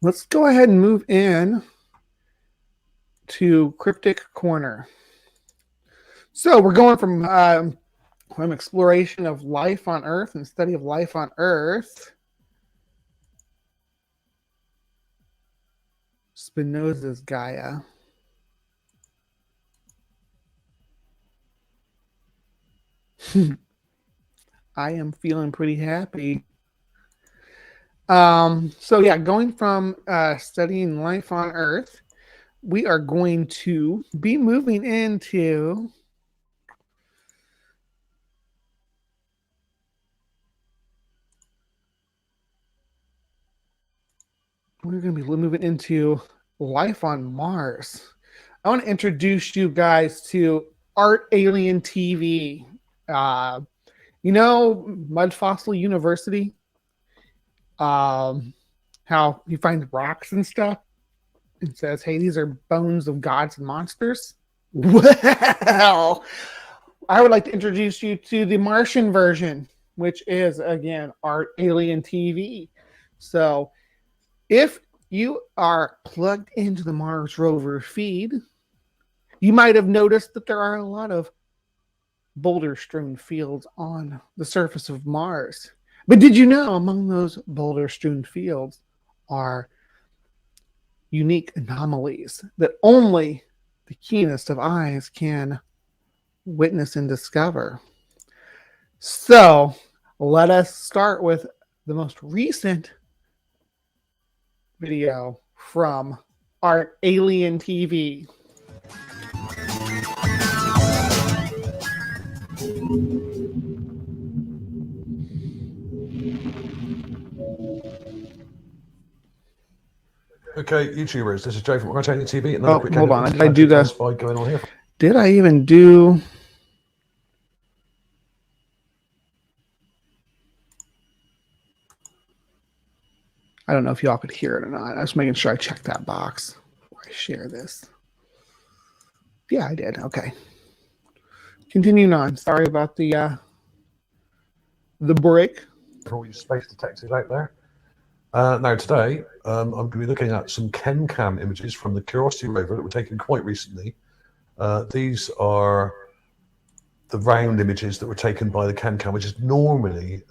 Let's go ahead and move in to CrypticCorner. So we're going from exploration of life on Earth and study of life on Earth, Spinoza's Gaia. I am feeling pretty happy. So yeah, going from studying life on Earth, we are going to be moving into life on Mars. I want to introduce you guys to Art Alien TV. Uh, Mud Fossil University. How you find rocks and stuff. It says, "Hey, these are bones of gods and monsters." Well, I would like to introduce you to the Martian version, which is again Art Alien TV. So, if you are plugged into the Mars rover feed, you might have noticed that there are a lot of boulder-strewn fields on the surface of Mars. But did you know among those boulder-strewn fields are unique anomalies that only the keenest of eyes can witness and discover? So let us start with the most recent video from Art Alien TV. Okay, YouTubers, this is Joe from Art Alien TV. Oh, hold on. Did I do that? Going on here. Did I even do? I don't know if y'all could hear it or not. I was making sure I checked that box before I share this. Yeah, I did. Okay. Continuing on. Sorry about the break. For all you space detectives out there. Now today, I'm going to be looking at some ChemCam images from the Curiosity rover that were taken quite recently. These are the round images that were taken by the ChemCam, which is normally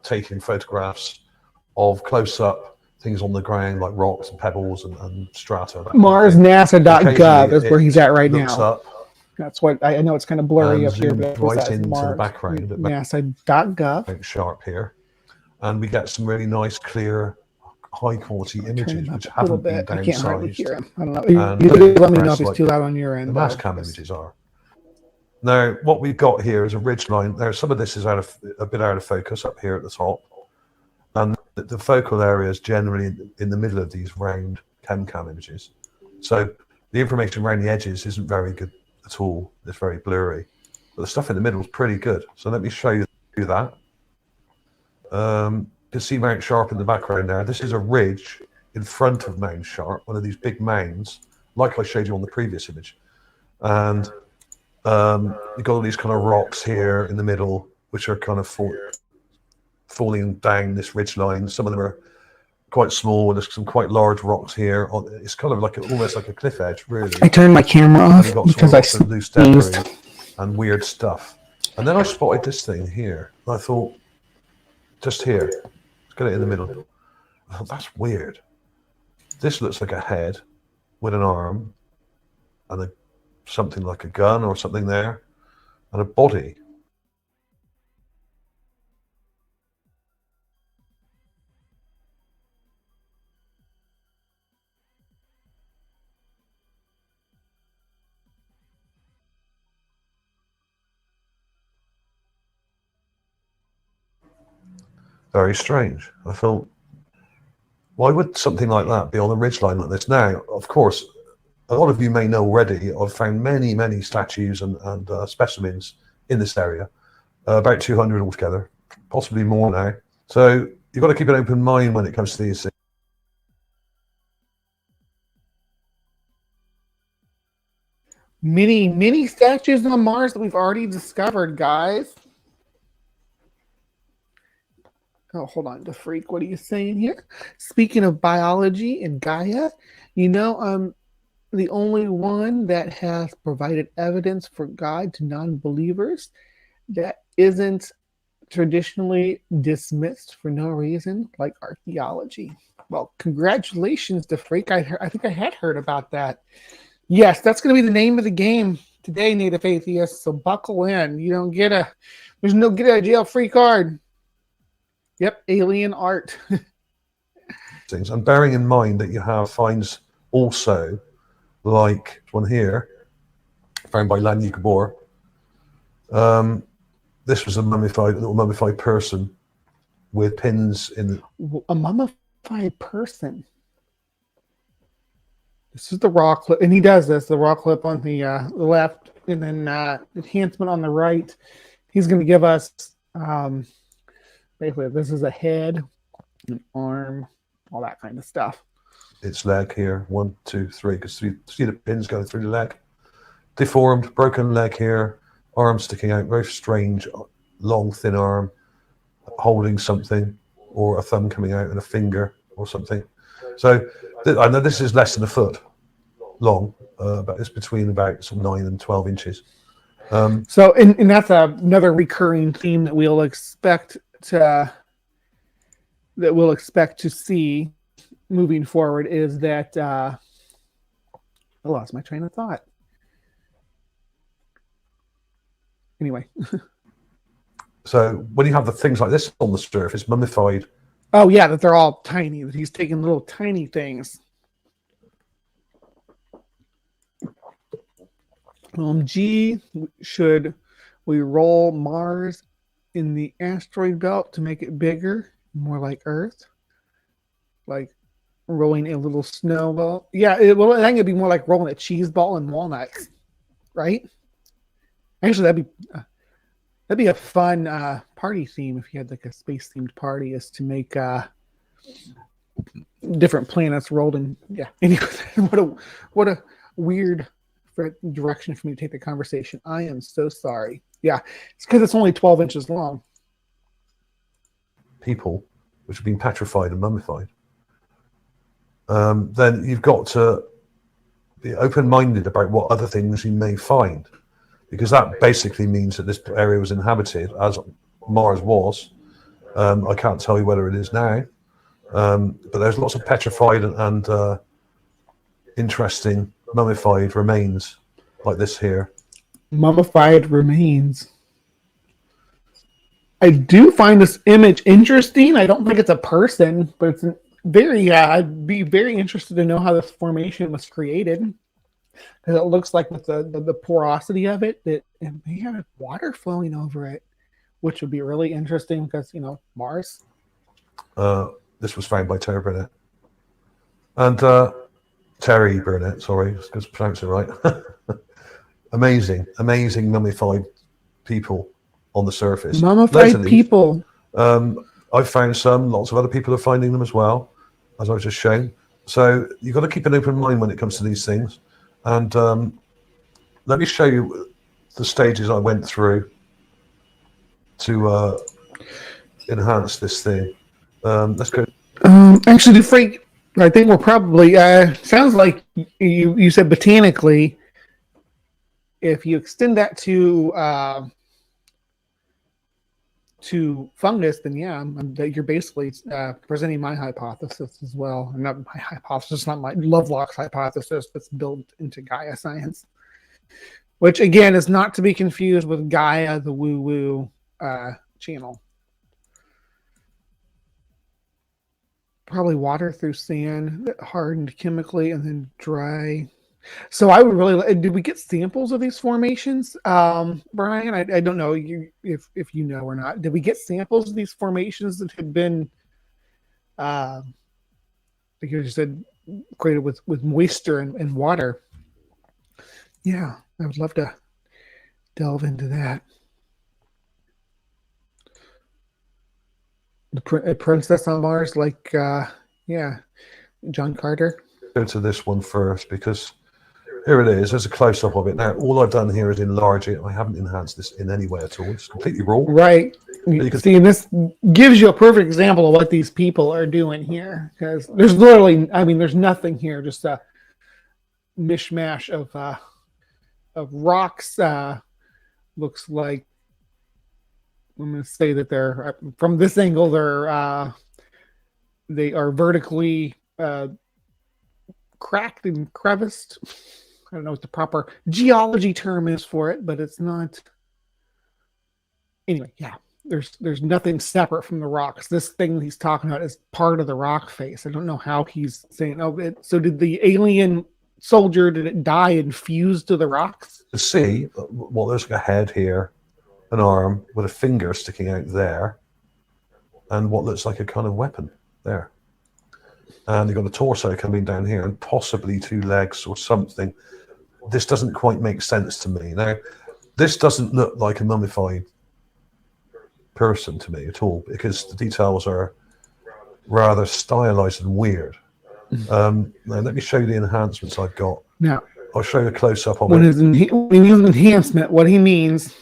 taking photographs of close-up things on the ground like rocks and pebbles and strata. MarsNASA.gov is where he's at right now. Up, that's what I know. It's kind of blurry up here, but right into the background. NASA.gov. Sharp here, and we get some really nice, clear, high-quality images which haven't been downsized. I can't hardly hear him. I don't know. You let me know if it's too loud on your end. The Mastcam images are. Now, what we've got here is a ridge line. Now, some of this is a bit out of focus up here at the top. And the focal area is generally in the middle of these round ChemCam images. So the information around the edges isn't very good at all. It's very blurry. But the stuff in the middle is pretty good. So let me show you that. You can see Mount Sharp in the background there. This is a ridge in front of Mount Sharp, one of these big mounds, like I showed you on the previous image. And you've got all these kind of rocks here in the middle, which are kind of falling down this ridge line. Some of them are quite small. There's some quite large rocks here. It's kind of like almost like a cliff edge, really. I turned my camera off because I sneezed. Loose debris and weird stuff. And then I spotted this thing here. And I thought, just here, let's get it in the middle. I thought, that's weird. This looks like a head with an arm and something like a gun or something there, and a body. Very strange. I thought, why would something like that be on a ridgeline like this? Now, of course, a lot of you may know already, I've found many, many statues and specimens in this area, about 200 altogether, possibly more now. So you've got to keep an open mind when it comes to these things. Many statues on Mars that we've already discovered, guys. Oh, hold on, the freak. What are you saying here? Speaking of biology and Gaia, I'm the only one that has provided evidence for God to non-believers that isn't traditionally dismissed for no reason, like archaeology. Well, congratulations to Freak. I think I had heard about that. Yes, that's going to be the name of the game today, Native Atheists. So buckle in. There's no get out of jail free card. Yep, alien art. Things, and bearing in mind that you have finds also like one here found by Lanny Gabor. This was a little mummified person with pins in A mummified person. This is the raw clip, and he does this. The raw clip on the left, and then enhancement on the right. He's going to give us basically this is a head, an arm, all that kind of stuff. Its leg here, 1, 2, 3. Because see the pins going through the leg. Deformed, broken leg here, arm sticking out, very strange, long, thin arm, holding something, or a thumb coming out and a finger or something. So I know this is less than a foot long, but it's between about 9 and 12 inches. So, and that's another recurring theme that we'll expect to see moving forward is that I lost my train of thought. Anyway. So when you have the things like this on the surface, mummified. Oh yeah, that they're all tiny. That he's taking little tiny things. G, should we roll Mars in the asteroid belt to make it bigger, more like Earth? Like rolling a little snowball? Yeah, I think it'd be more like rolling a cheese ball in walnuts, right? Actually, that'd be a fun party theme if you had like a space themed party, is to make different planets rolled in. Yeah. Anyway, what a weird direction for me to take the conversation. I am so sorry. Yeah, it's because it's only 12 inches long. People which have been petrified and mummified. Then you've got to be open-minded about what other things you may find, because that basically means that this area was inhabited, as Mars was. I can't tell you whether it is now, but there's lots of petrified and interesting mummified remains like this here. Mummified remains. I do find this image interesting. I don't think it's a person, but it's I'd be very interested to know how this formation was created, because it looks like with the porosity of it that it may have water flowing over it, which would be really interesting because Mars. This was found by Terry Burnett and Terry Burnett. Sorry, let's pronounce it right. Amazing mummified people on the surface. Mummified people. I've found some. Lots of other people are finding them as well, as I was just showing. So you've got to keep an open mind when it comes to these things. And let me show you the stages I went through to enhance this thing. Let's go. Actually, the freak, I think we're probably sounds like you said botanically. If you extend that to fungus, then yeah, you're basically presenting my hypothesis as well. Not my hypothesis, not my Lovelock's hypothesis that's built into Gaia science, which again is not to be confused with Gaia, the woo-woo channel. Probably water through sand, hardened chemically, and then dry. So I would really. Did we get samples of these formations, Brian? I don't know if you know or not. Did we get samples of these formations that had been, like you said, created with moisture and water? Yeah, I would love to delve into that. A princess on Mars, like John Carter. Go to this one first because here it is. There's a close-up of it. Now, all I've done here is enlarge it. I haven't enhanced this in any way at all. It's completely raw. Right. You can See, this gives you a perfect example of what these people are doing here, because there's literally, I mean, there's nothing here, just a mishmash of rocks. Looks like, I'm going to say that they're from this angle, they are vertically cracked and creviced. I don't know what the proper geology term is for it, but it's not. Anyway, yeah, there's nothing separate from the rocks. This thing he's talking about is part of the rock face. I don't know how he's saying. Oh, so did the alien soldier, did it die and fuse to the rocks? see, well, there's like a head here, an arm with a finger sticking out there, and what looks like a kind of weapon there. And you've got a torso coming down here, and possibly 2 legs or something. This doesn't quite make sense to me. Now, this doesn't look like a mummified person to me at all, because the details are rather stylized and weird. Now, let me show you the enhancements I've got. Now, I'll show you a close-up of when it. he uses enhancement, what he means,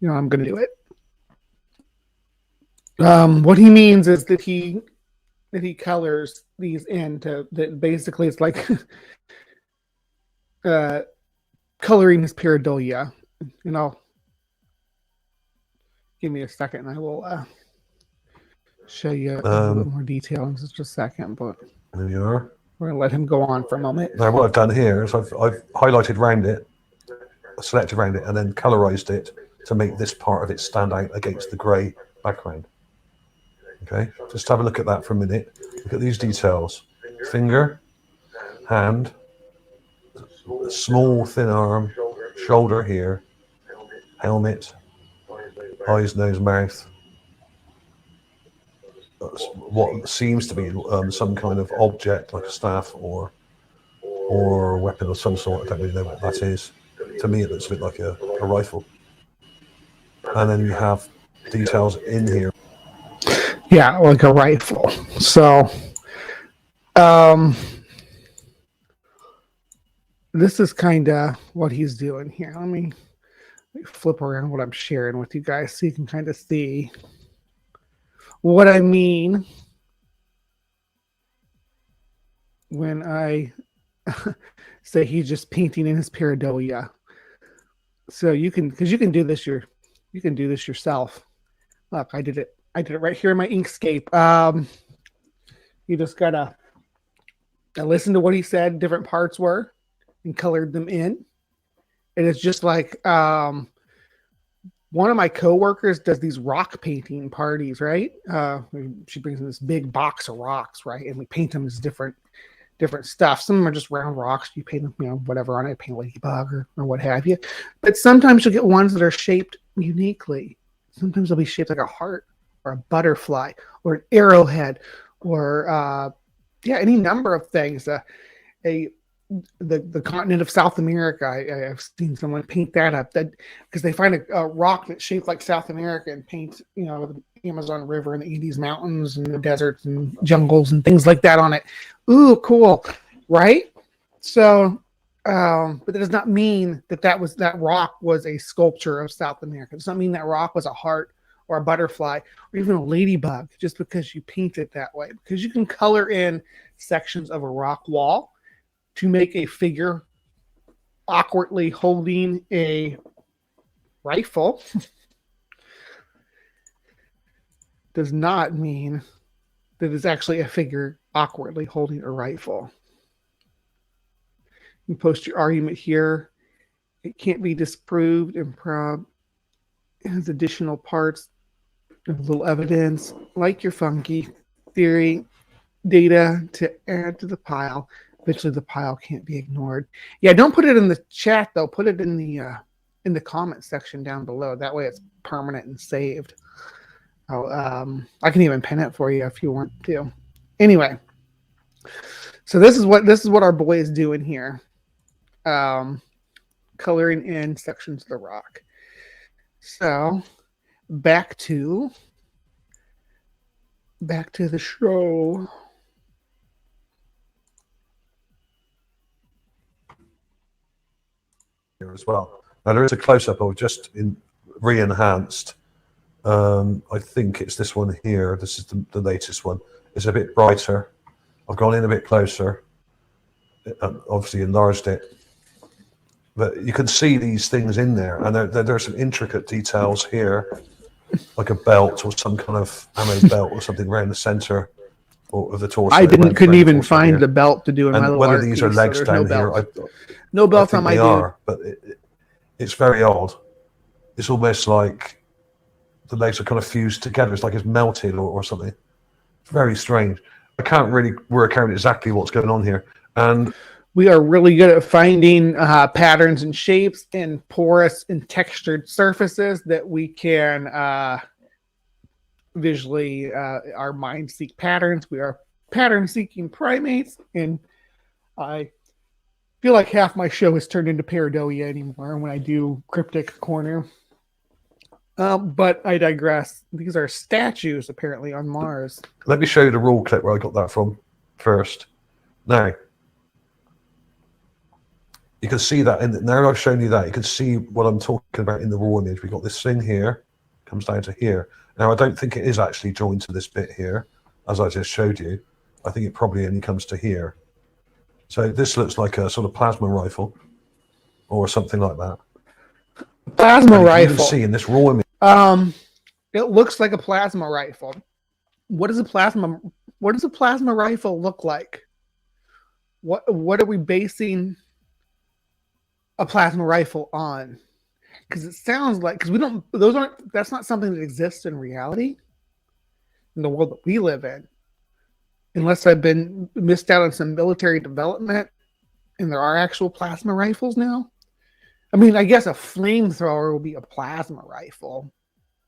I'm going to do it. What he means is that he colors these into that. Basically, it's like coloring his pareidolia. Give me a second, and I will show you a little bit more detail in just a second. But there you are. We're going to let him go on for a moment. Now, what I've done here is I've highlighted around it, selected around it, and then colorized it to make this part of it stand out against the grey background. Okay, just have a look at that for a minute. Look at these details: finger, hand, small thin arm, shoulder here, helmet, eyes, nose, mouth. What seems to be some kind of object, like a staff or a weapon of some sort. I don't really know what that is. To me, it looks a bit like a rifle. And then you have details in here. Yeah, like a rifle. So, this is kind of what he's doing here. Let me flip around what I'm sharing with you guys so you can kind of see what I mean when I say he's just painting in his pareidolia. So you can do this yourself. Look, I did it right here in my Inkscape. You just gotta listen to what he said different parts were and colored them in. And it's just like one of my coworkers does these rock painting parties, right? She brings in this big box of rocks, right? And we paint them as different stuff. Some of them are just round rocks. You paint them, whatever on it, paint a ladybug or what have you. But sometimes you'll get ones that are shaped uniquely. Sometimes they'll be shaped like a heart or a butterfly or an arrowhead or any number of things. The continent of South America, I've seen someone paint that up, that because they find a rock that's shaped like South America and paint the Amazon River and the Andes Mountains and the deserts and jungles and things like that on it. Ooh, cool, right? So but that does not mean that rock was a sculpture of South America. It does not mean that rock was a heart or a butterfly or even a ladybug just because you paint it that way, because you can color in sections of a rock wall to make a figure awkwardly holding a rifle. Does not mean that it's actually a figure awkwardly holding a rifle. You post your argument here. It can't be disproved. Improv has additional parts of little evidence, like your funky theory data to add to the pile. Eventually the pile can't be ignored. Yeah, don't put it in the chat though. Put it in the comment section down below. That way it's permanent and saved. I can even pin it for you if you want to. Anyway, so this is what our boy is doing here. Coloring in sections of the rock. So back to the show. Here as well. Now there is a close-up of just in re-enhanced I think it's this one here. This is the latest one. It's a bit brighter. I've gone in a bit closer. Obviously enlarged it. But you can see these things in there, and there are some intricate details here, like a belt or some kind of ammo belt or something around the center of the torso. I couldn't even find the belt to do in my little whether art these piece, are legs so down no here, belt. No belt on my dude. But it's very odd. It's almost like the legs are kind of fused together. It's like it's melted or something. It's very strange. I can't really work out exactly what's going on here. And we are really good at finding patterns and shapes in porous and textured surfaces that we can visually, our minds seek patterns. We are pattern-seeking primates, and I feel like half my show has turned into pareidolia anymore when I do Cryptic Corner. But I digress. These are statues, apparently, on Mars. Let me show you the raw clip where I got that from first. Now, you can see that, now I've shown you that, you can see what I'm talking about in the raw image. We've got this thing here, comes down to here. Now, I don't think it is actually joined to this bit here, as I just showed you. I think it probably only comes to here. So this looks like a sort of plasma rifle, or something like that. Plasma rifle. You can see in this raw image. It looks like a plasma rifle. What does a plasma rifle look like? What are we basing a plasma rifle on? Because it sounds like, that's not something that exists in reality in the world that we live in, unless I've been missed out on some military development and there are actual plasma rifles now. I mean, I guess a flamethrower will be a plasma rifle,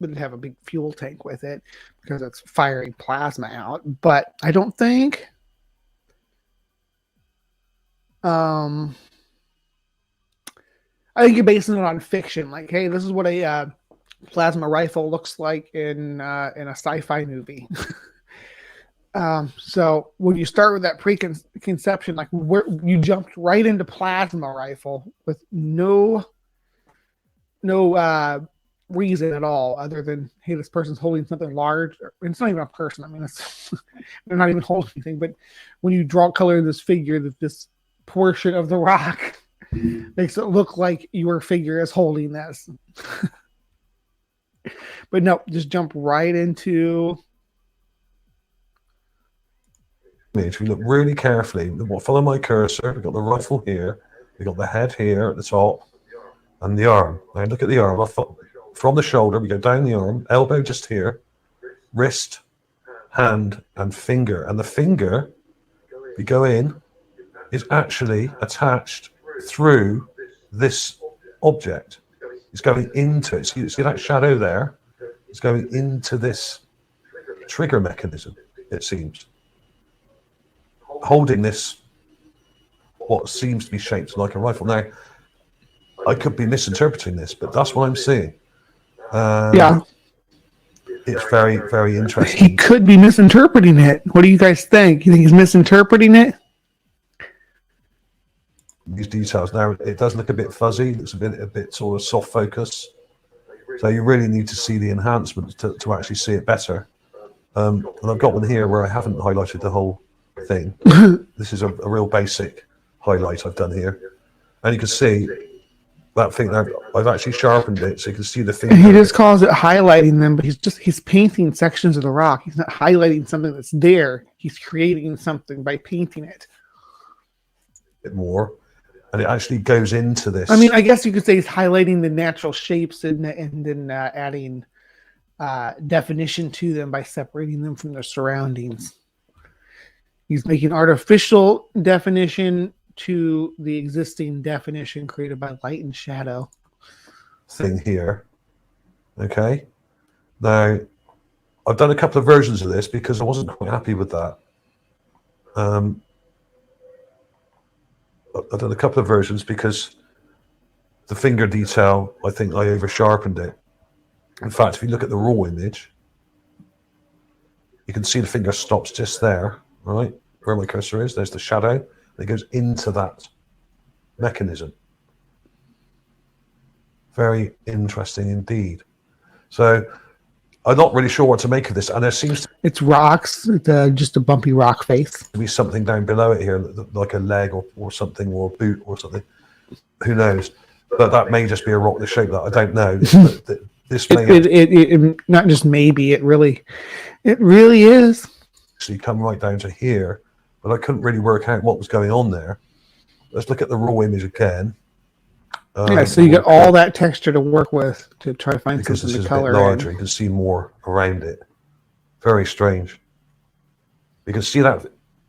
but it'd have a big fuel tank with it because it's firing plasma out. But I don't think I think you're basing it on fiction. Like, hey, this is what a plasma rifle looks like in a sci-fi movie. So when you start with that preconception, like you jumped right into plasma rifle with no reason at all, other than, hey, this person's holding something large. It's not even a person. I mean, they're not even holding anything. But when you draw color in this figure, that this portion of the rock makes it look like your figure is holding this. But no, just jump right into. If you look really carefully, follow my cursor. We've got the rifle here, we've got the head here at the top, and the arm. Now look at the arm. From the shoulder, we go down the arm, elbow just here, wrist, hand, and finger. And the finger, we go in, is actually attached through this object. It's going into it. See that shadow there? It's going into this trigger mechanism, it seems. Holding this, what seems to be shaped like a rifle. Now, I could be misinterpreting this, but that's what I'm seeing. Yeah. It's very, very interesting. He could be misinterpreting it. What do you guys think? You think he's misinterpreting it? These details. Now, it does look a bit fuzzy. It's a bit sort of soft focus. So you really need to see the enhancements to actually see it better. And I've got one here where I haven't highlighted the whole thing. This is a real basic highlight I've done here. And you can see that thing there. I've actually sharpened it so you can see the finger. He just calls it highlighting them, but he's painting sections of the rock. He's not highlighting something that's there. He's creating something by painting it. A bit more. And it actually goes into this. I mean, I guess you could say he's highlighting the natural shapes and then adding definition to them by separating them from their surroundings. He's making artificial definition to the existing definition created by light and shadow. Thing here. Okay. Now, I've done a couple of versions of this because I wasn't quite happy with that. I've done a couple of versions because the finger detail, I think I over sharpened it. In fact, if you look at the raw image, you can see the finger stops just there, right? Where my cursor is, there's the shadow that goes into that mechanism. Very interesting indeed. So I'm not really sure what to make of this, and there seems to It's rocks. It's just a bumpy rock face. be something down below it here, like a leg or something, or a boot or something. Who knows? But that may just be a rock the shape that I don't know. This may It not just maybe. It really is. actually come right down to here, but I couldn't really work out what was going on there. Let's look at the raw image again. Yeah, so you get all that texture to work with to try to find because something this to is a bit color larger, in. you can see more around it. Very strange. You can see that.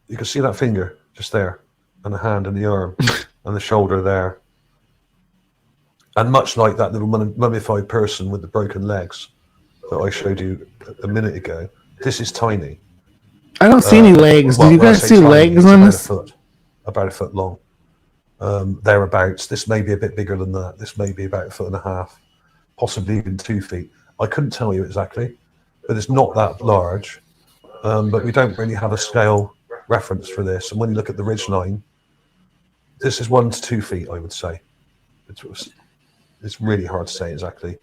You can see that finger just there, and the hand and the arm, and the shoulder there. And much like that little mummified person with the broken legs that I showed you a minute ago, this is tiny. I don't see any legs. Do you guys see legs on this? About a foot long. Thereabouts. This may be a bit bigger than that. This may be about 1.5 feet, possibly even 2 feet. I couldn't tell you exactly, but it's not that large. But we don't really have a scale reference for this. And when you look at the ridgeline, this is 1 to 2 feet, I would say. It's really hard to say exactly.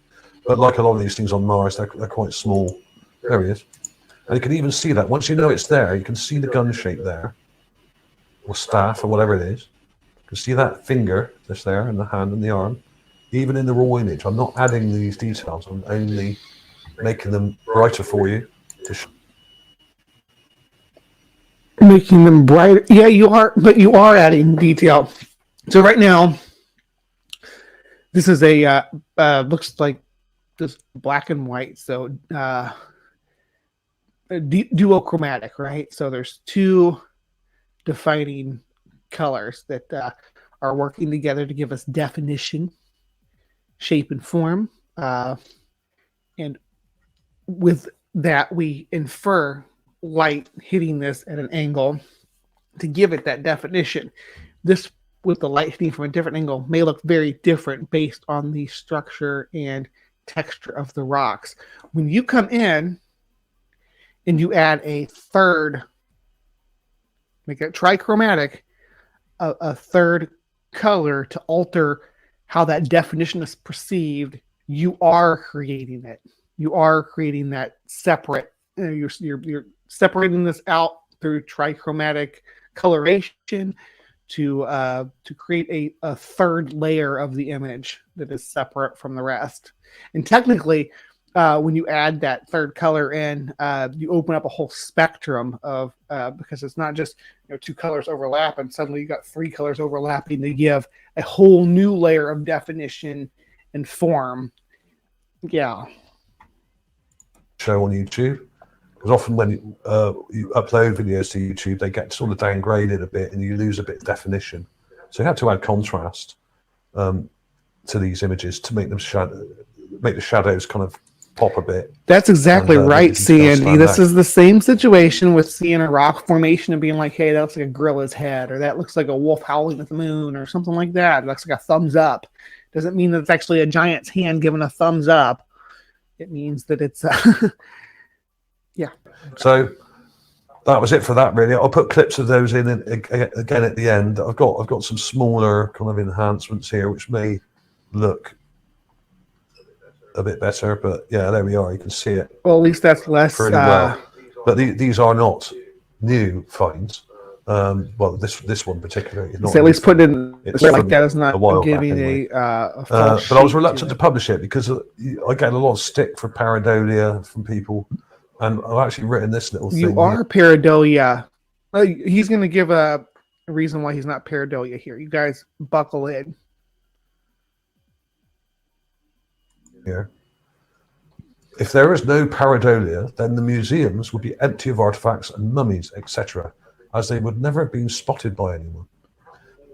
But like a lot of these things on Mars, they're quite small. There he is. And you can even see that. Once you know it's there, you can see the gun shape there, or staff, or whatever it is. You can see that finger that's there, and the hand and the arm. Even in the raw image, I'm not adding these details. I'm only making them brighter for you. Making them brighter. Yeah, you are, but you are adding detail. So right now, this is a looks like just black and white. So duochromatic, right? So there's two defining colors that are working together to give us definition, shape, and form. And with that, we infer light hitting this at an angle to give it that definition. This, with the light hitting from a different angle, may look very different based on the structure and texture of the rocks. When you come in and you add a third, make it trichromatic, a third color to alter how that definition is perceived, you are creating it. You are creating that separate. You're separating this out through trichromatic coloration to create a third layer of the image that is separate from the rest. And technically, when you add that third color in, you open up a whole spectrum of because it's not just two colors overlap and suddenly you got 3 colors overlapping to give a whole new layer of definition and form. Yeah. Show on YouTube, because often when you upload videos to YouTube, they get sort of downgraded a bit and you lose a bit of definition. So you have to add contrast to these images to make them make the shadows kind of pop a bit. That's exactly right, Sandy. This is the same situation with seeing a rock formation and being like, hey, that looks like a gorilla's head, or that looks like a wolf howling at the moon, or something like that. It looks like a thumbs up. Doesn't mean that it's actually a giant's hand giving a thumbs up. It means that it's yeah. So that was it for that, really. I'll put clips of those in again at the end. I've got some smaller kind of enhancements here which may look a bit better, but yeah, there we are. You can see it. Well, at least that's less pretty well. But these are not new finds. Well, this one particularly is not. So at least put it in like that is not giving anyway. A false but I was reluctant to publish it because I get a lot of stick for pareidolia from people, and I've actually written this little thing. You are pareidolia. He's going to give a reason why he's not pareidolia here. You guys buckle in. Here. If there is no pareidolia, then the museums would be empty of artifacts and mummies, etc., as they would never have been spotted by anyone.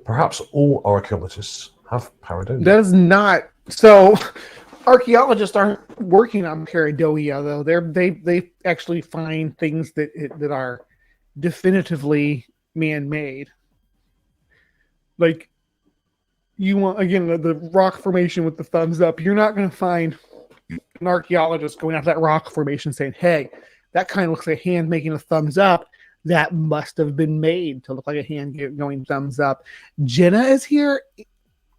Perhaps all archaeologists have pareidolia. That is not so. Archaeologists aren't working on pareidolia, though. They actually find things that are definitively man-made. Like, you want, again, the rock formation with the thumbs up. You're not going to find an archaeologist going after that rock formation saying, hey, that kind of looks like a hand making a thumbs up. That must have been made to look like a hand going thumbs up. Jenna is here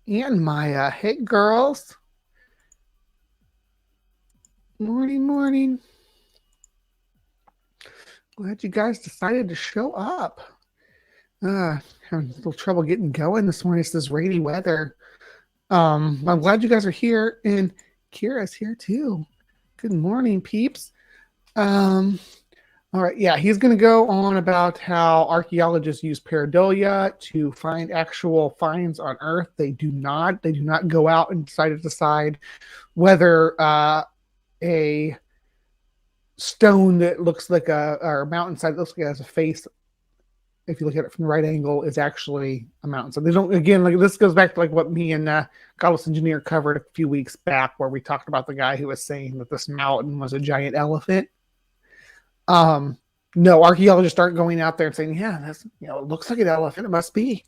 and Maya. Hey, girls. Morning, morning. Glad you guys decided to show up. Having a little trouble getting going this morning. It's this rainy weather. I'm glad you guys are here, and Kira's here too. Good morning, peeps. Um, all right, yeah, he's going to go on about how archaeologists use pareidolia to find actual finds on Earth. They do not. They do not go out and decide whether a stone that looks like or a mountainside that looks like it has a face, if you look at it from the right angle, is actually a mountain. So they don't, again, like this goes back to like what me and Godless Engineer covered a few weeks back, where we talked about the guy who was saying that this mountain was a giant elephant. No, archaeologists aren't going out there and saying, yeah, that's, it looks like an elephant, it must be.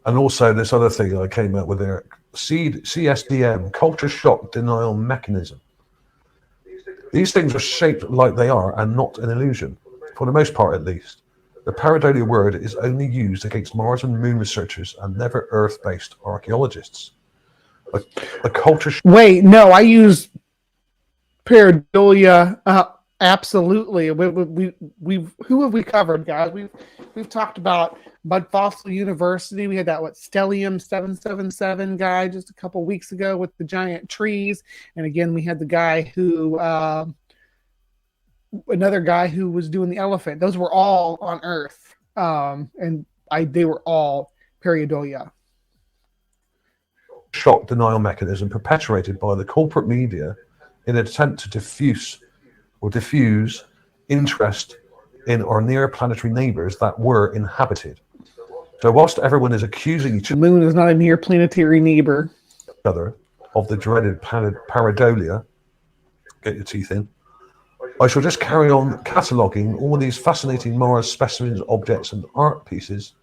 And also this other thing I came up with there, CSDM, culture shock denial mechanism. These things are shaped like they are and not an illusion, for the most part at least. The pareidolia word is only used against Mars and Moon researchers and never Earth-based archaeologists. A culture shock. Wait, no, I use pareidolia. Absolutely. We've who have we covered, guys? We've talked about Bud Fossil University. We had that Stellium 777 guy just a couple weeks ago with the giant trees, and again we had the guy who another guy who was doing the elephant. Those were all on Earth, and they were all pareidolia. Shock denial mechanism perpetuated by the corporate media in an attempt to diffuse interest in our near planetary neighbors that were inhabited. So whilst everyone is accusing each other, the moon is not a near planetary neighbor of the dreaded pareidolia, get your teeth in, I shall just carry on cataloguing all these fascinating Mars specimens, objects and art pieces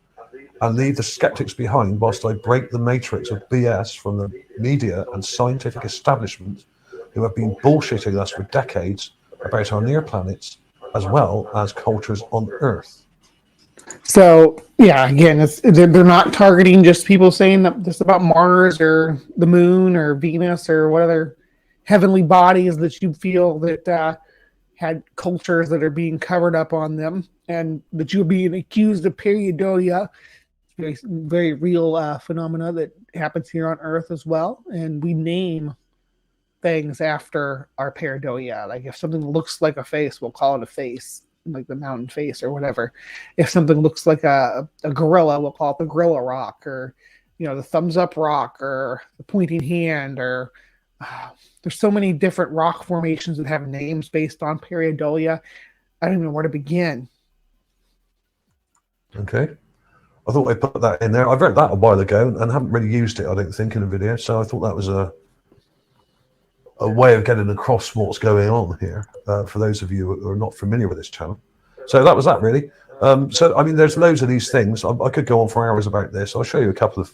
and leave the skeptics behind whilst I break the matrix of BS from the media and scientific establishment who have been bullshitting us for decades about our near planets as well as cultures on Earth. So yeah, again, they're not targeting just people saying that this about Mars or the moon or Venus or what other heavenly bodies that you feel that had cultures that are being covered up on them, and that you're being accused of pareidolia. Very, very real phenomena that happens here on Earth as well, and we name things after our pareidolia. Like if something looks like a face, we'll call it a face, like the mountain face or whatever. If something looks like a gorilla, we'll call it the gorilla rock, or the thumbs up rock, or the pointing hand, or there's so many different rock formations that have names based on pareidolia. I don't even know where to begin. Okay. I thought I'd put that in there. I've read that a while ago and haven't really used it, I don't think, in a video. So I thought that was a way of getting across what's going on here for those of you who are not familiar with this channel. So that was that, really. So, I mean, there's loads of these things. I could go on for hours about this. I'll show you a couple of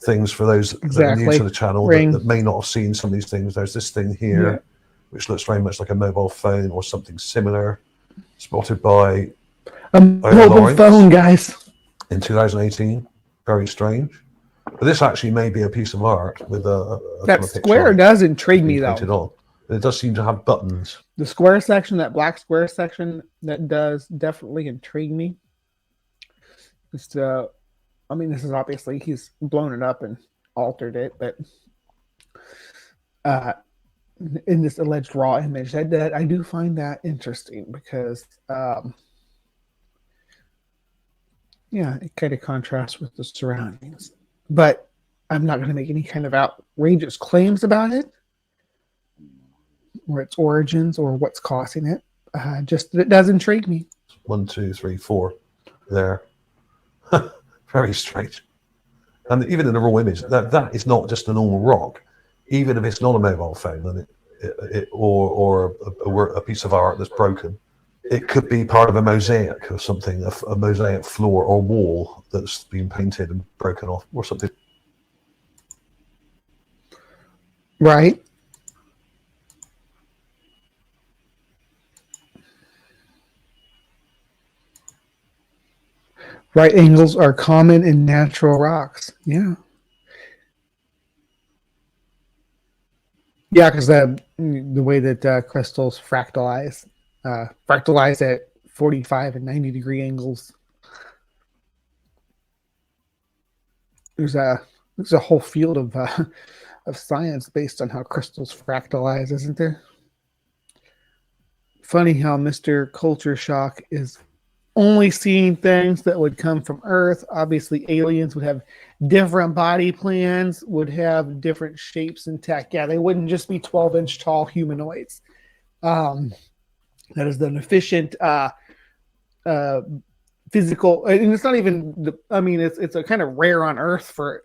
things for those that are new to the channel that may not have seen some of these things. There's this thing here, which looks very much like a mobile phone or something similar, spotted by a mobile phone, guys. In 2018, very strange. But this actually may be a piece of art with that square does intrigue me though. It does seem to have buttons. The square section, that black square section, that does definitely intrigue me. Just, I mean, this is obviously he's blown it up and altered it, but in this alleged raw image, that I do find that interesting because. Yeah, it kind of contrasts with the surroundings. But I'm not going to make any kind of outrageous claims about it, or its origins, or what's causing it. Just that it does intrigue me. 1, 2, 3, 4 there. Very strange. And even in the raw image, that is not just a normal rock. Even if it's not a mobile phone, then or a piece of art that's broken, it could be part of a mosaic or something, a mosaic floor or wall that's been painted and broken off or something. Right. Right angles are common in natural rocks. Yeah. Yeah, because the way that crystals fractalize at 45 and 90-degree angles. There's a whole field of science based on how crystals fractalize, isn't there? Funny how Mr. Culture Shock is only seeing things that would come from Earth. Obviously, aliens would have different body plans, would have different shapes and tech. Yeah, they wouldn't just be 12-inch tall humanoids. That is an efficient physical, and it's not even. I mean, it's a kind of rare on Earth for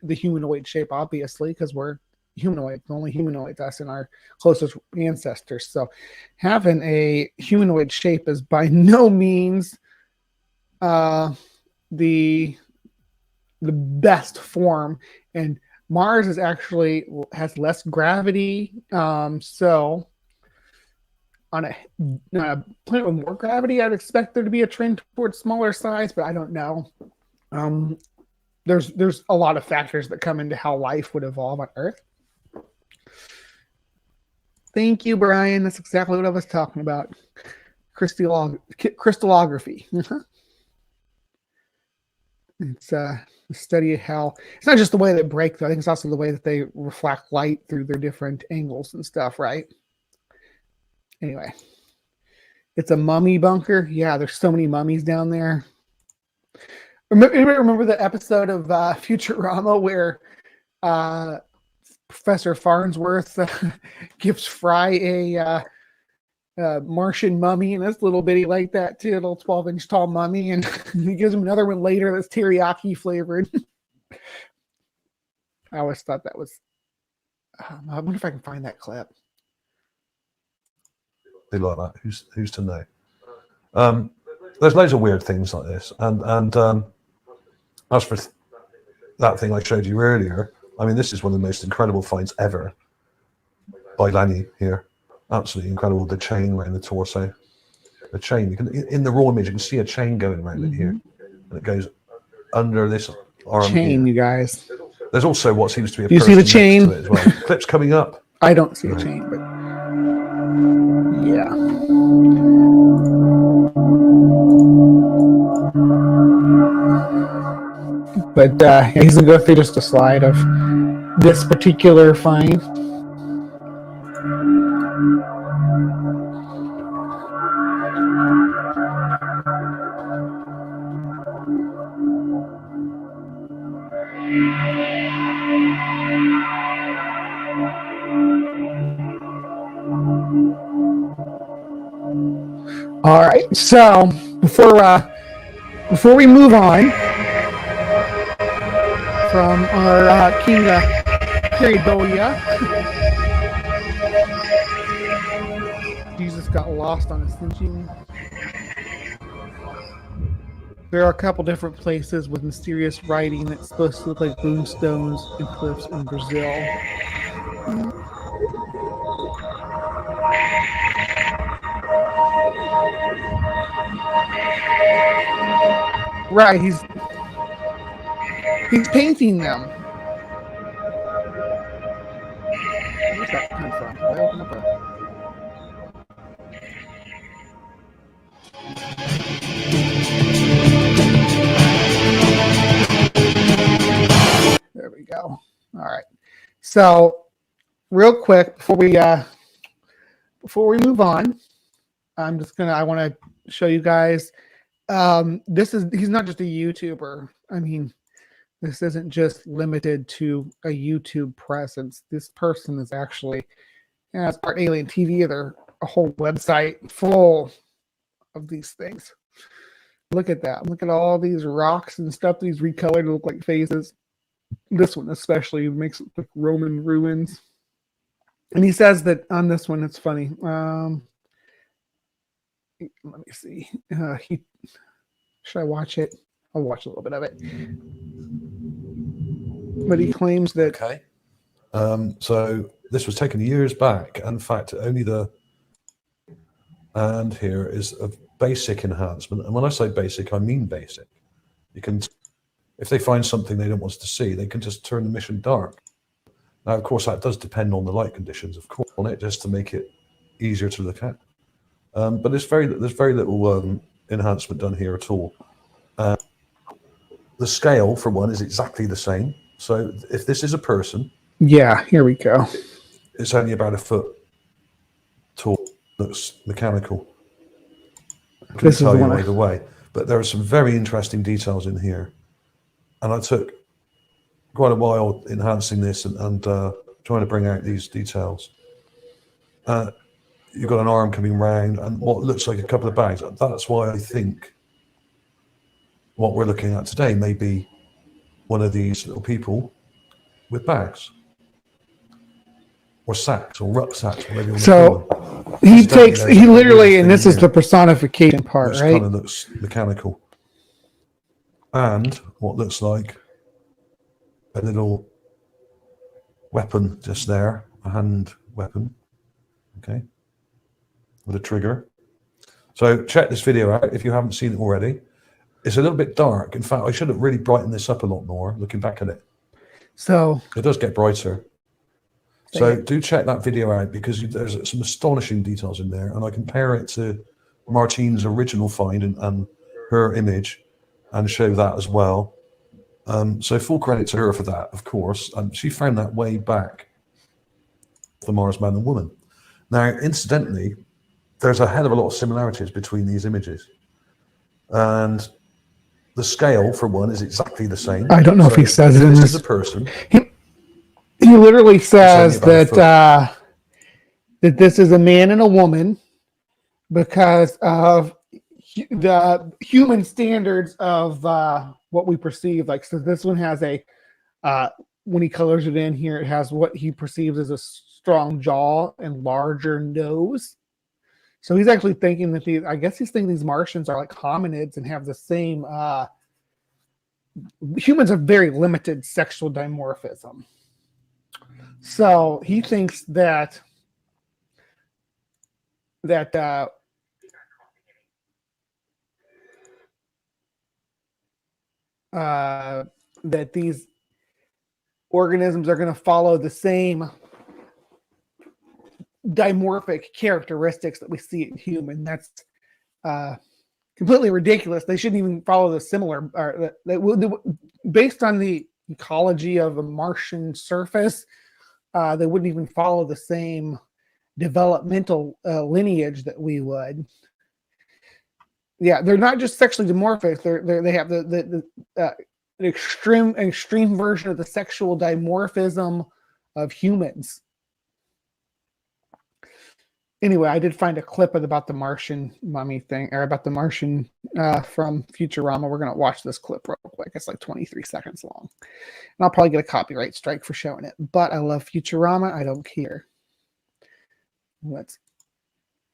the humanoid shape, obviously, because we're humanoid, the only humanoids, us and our closest ancestors. So having a humanoid shape is by no means the best form, and Mars is actually has less gravity. So on a planet with more gravity, I'd expect there to be a trend towards smaller size, but I don't know. There's a lot of factors that come into how life would evolve on Earth. Thank you, Brian. That's exactly what I was talking about. Crystallography. It's a study of how it's not just the way they break, though. I think it's also the way that they reflect light through their different angles and stuff, right? Anyway, it's a mummy bunker. Yeah, there's so many mummies down there. Remember the episode of Futurama where Professor Farnsworth gives Fry a Martian mummy, and it's little bitty like that too, a little 12-inch tall mummy, and he gives him another one later that's teriyaki flavored. I always thought that was. I wonder if I can find that clip. They like that. Who's to know? There's loads of weird things like this, and as for that thing I showed you earlier, I mean, this is one of the most incredible finds ever by Lanny here. Absolutely incredible. The chain around the torso. The chain. You can, in the raw image, you can see a chain going around it here, and it goes under this arm. Chain, here. you guys. There's also what seems to be a you see the chain? To it as well. Clips coming up. I don't see a chain, but yeah. But he's gonna go through just a slide of this particular find. All right, so before we move on from our king Periodolia, Jesus got lost on his thinking. There are a couple different places with mysterious writing that's supposed to look like moonstones and cliffs in Brazil. Right, he's painting them. Where's that come from? Did I open up There we go. All right. So, real quick before we move on, I want to show you guys. He's not just a YouTuber. I mean, this isn't just limited to a YouTube presence. This person is actually, as part Alien TV, they're a whole website full of these things. Look at that. Look at all these rocks and stuff. These recolored to look like faces. This one especially makes it look Roman ruins. And he says that on this one, it's funny. Let me see. Should I watch it? I'll watch a little bit of it. But he claims that. Okay. So this was taken years back. In fact, and here is a basic enhancement. And when I say basic, I mean basic. You can, if they find something they don't want us to see, they can just turn the mission dark. Now, of course, that does depend on the light conditions, of course, on it, just to make it easier to look at. But there's very little enhancement done here at all. The scale, for one, is exactly the same. So if this is a person, yeah, here we go. It's only about a foot tall. Looks mechanical. I couldn't tell you either way. But there are some very interesting details in here, and I took quite a while enhancing this and trying to bring out these details. You've got an arm coming round and what looks like a couple of bags. That's why I think what we're looking at today may be one of these little people with bags or sacks or rucksacks, whatever you want to call them. He literally, and this is the personification part, which right? Kind of looks mechanical. And what looks like a little weapon just there, a hand weapon, okay, with a trigger. So check this video out if you haven't seen it already. It's a little bit dark. In fact, I should have really brightened this up a lot more looking back at it. So it does get brighter. So do check that video out because there's some astonishing details in there, and I compare it to Martine's original find and her image and show that as well. So full credit to her for that, of course. She found that way back, the Mars Man and Woman. Now, incidentally, there's a hell of a lot of similarities between these images. And the scale, for one, is exactly the same. I don't know if he says it in this. Is a person. He literally says that that this is a man and a woman because of the human standards of what we perceive. Like, so this one has a when he colors it in here, it has what he perceives as a strong jaw and larger nose. So he's actually thinking that he's thinking these Martians are like hominids and have the same. Humans have very limited sexual dimorphism. So he thinks that that these organisms are going to follow the same dimorphic characteristics that we see in human. That's completely ridiculous. They shouldn't even follow the similar, based on the ecology of a Martian surface. They wouldn't even follow the same developmental lineage that we would. Yeah, they're not just sexually dimorphic. They have the extreme version of the sexual dimorphism of humans. Anyway, I did find a clip about the Martian mummy thing, or about the Martian from Futurama. We're going to watch this clip real quick. It's like 23 seconds long. And I'll probably get a copyright strike for showing it. But I love Futurama. I don't care. Let's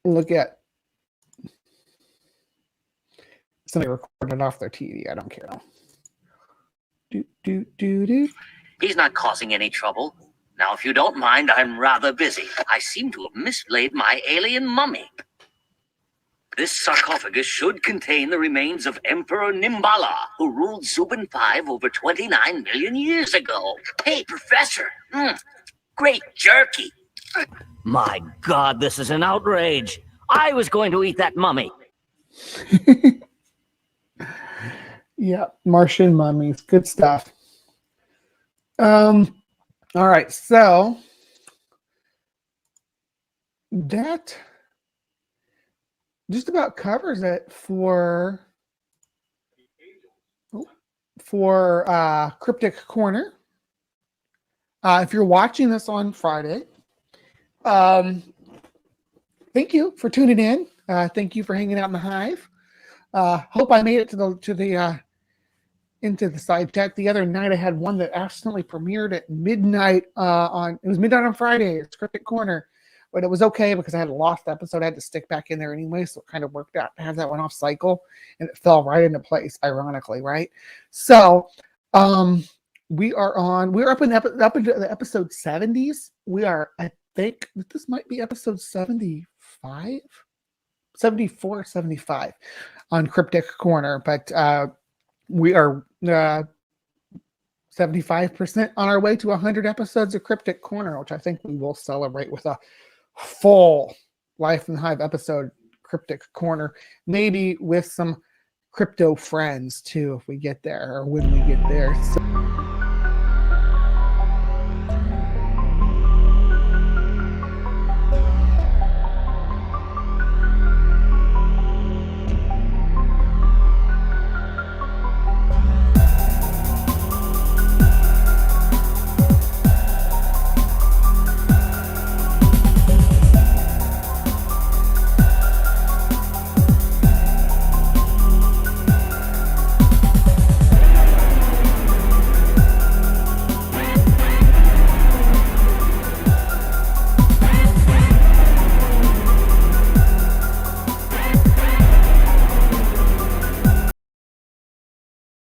look at somebody recorded off their TV. I don't care. He's not causing any trouble. Now, if you don't mind, I'm rather busy. I seem to have mislaid my alien mummy. This sarcophagus should contain the remains of Emperor Nimbala, who ruled Zubin 5 over 29 million years ago. Hey, Professor! Great jerky! My God, this is an outrage! I was going to eat that mummy! Yeah, Martian mummies. Good stuff. All right, so that just about covers it for Cryptic Corner. If you're watching this on Friday, thank you for tuning in. Thank you for hanging out in the Hive. Hope I made it into the side chat. The other night I had one that accidentally premiered at midnight it was midnight on Friday. It's Cryptic Corner, but it was okay because I had a lost episode. I had to stick back in there anyway, so it kind of worked out to have that one off cycle, and it fell right into place, ironically, right? So we're up into episode 70s. I think this might be episode 75, 74, 75 on Cryptic Corner, but we are 75% on our way to 100 episodes of Cryptic Corner, which I think we will celebrate with a full Life in the Hive episode Cryptic Corner, maybe with some crypto friends too, if we get there or when we get there. So